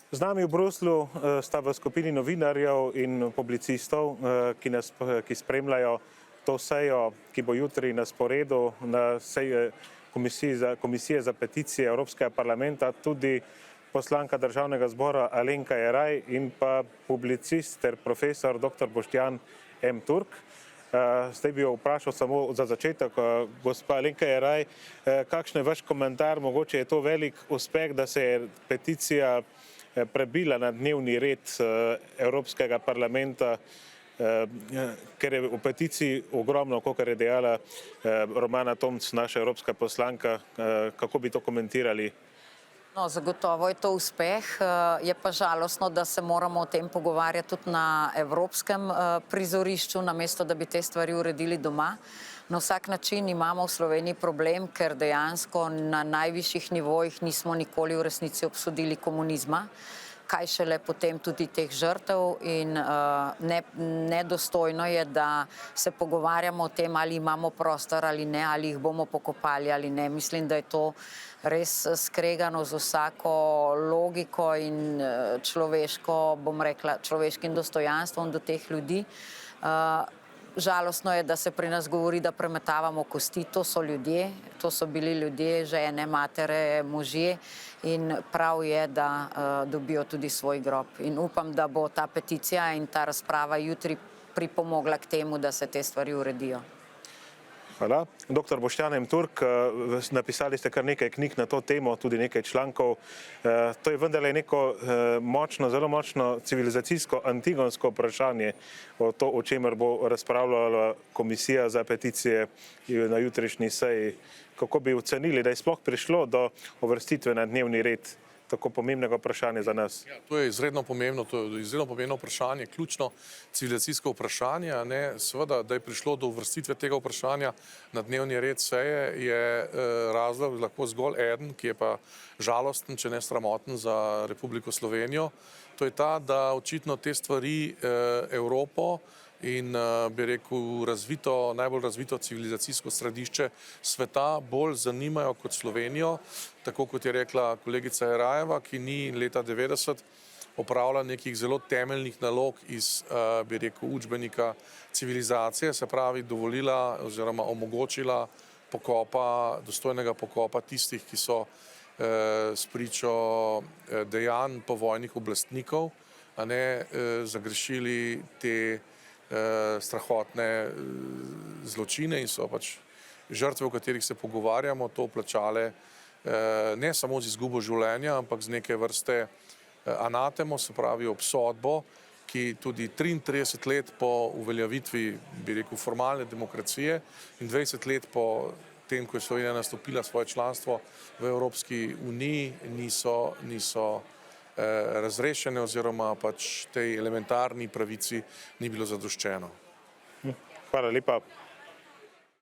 Z nami v Bruslju sta v skupini novinarjev in publicistov, ki spremljajo to sejo, ki bo jutri na sporedu na seji Komisije za peticije Evropskega parlamenta, tudi poslanka Državnega zbora Alenka Jeraj in pa publicist ter profesor dr. Boštjan M. Turk. Zdaj bi jo vprašal samo za začetek, gospa Alenka Jeraj, kakšen je vaš komentar, mogoče je to velik uspeh, da se je peticija prebila na dnevni red Evropskega parlamenta, ker je v peticiji ogromno, kakor je dejala Romana Tomc, naša evropska poslanka. Kako bi to komentirali? No, zagotovo je to uspeh, je pa žalostno, da se moramo o tem pogovarjati tudi na evropskem prizorišču, namesto da bi te stvari uredili doma. Na vsak način imamo v Sloveniji problem, ker dejansko na najvišjih nivojih nismo nikoli v resnici obsodili komunizma, kaj šele potem tudi teh žrtev, in nedostojno je, da se pogovarjamo o tem, ali imamo prostor ali ne, ali jih bomo pokopali ali ne. Mislim, da je to res skregano z vsako logiko in človeško, bom rekla, človeškim dostojanstvom do teh ljudi. Žalostno je, da se pri nas govori, da premetavamo kosti. To so ljudje, to so bili ljudje, žene, matere, možje, in prav je, da dobijo tudi svoj grob. In upam, da bo ta peticija in ta razprava jutri pripomogla k temu, da se te stvari uredijo. Hvala. Dr. Boštjan M. Turk, napisali ste kar nekaj knjig na to temo, tudi nekaj člankov. To je vendarle neko močno, zelo močno civilizacijsko, antigonsko vprašanje o čemer bo razpravljala Komisija za peticije na jutrišnji seji. Kako bi ocenili, da je sploh prišlo do uvrstitve na dnevni red tako pomembnega vprašanja za nas? Ja, to je izredno pomembno vprašanje, ključno civilizacijsko vprašanje. Seveda, da je prišlo do uvrstitve tega vprašanja na dnevni red seje, je razlog lahko zgolj eden, ki je pa žalosten, če ne sramoten za Republiko Slovenijo. To je ta, da očitno te stvari Evropo in bi rekel najbolj razvito civilizacijsko središče sveta bolj zanimajo kot Slovenijo, tako kot je rekla kolegica Jerajeva, ki ni leta 90 opravila nekih zelo temeljnih nalog iz, bi rekel, učbenika civilizacije, se pravi dovolila oziroma omogočila dostojnega pokopa tistih, ki so spričo dejanj povojnih oblastnikov, zagrešili te strahotne zločine in so pač žrtve, o katerih se pogovarjamo, to plačale ne samo z izgubo življenja, ampak z neke vrste anatemo, se pravi obsodbo, ki tudi 33 let po uveljavitvi, bi rekel, formalne demokracije in 20 let po tem, ko je Slovenija nastopila svoje članstvo v Evropski uniji, niso razrešene oziroma pač tej elementarni pravici ni bilo zadoščeno. Hvala lepa.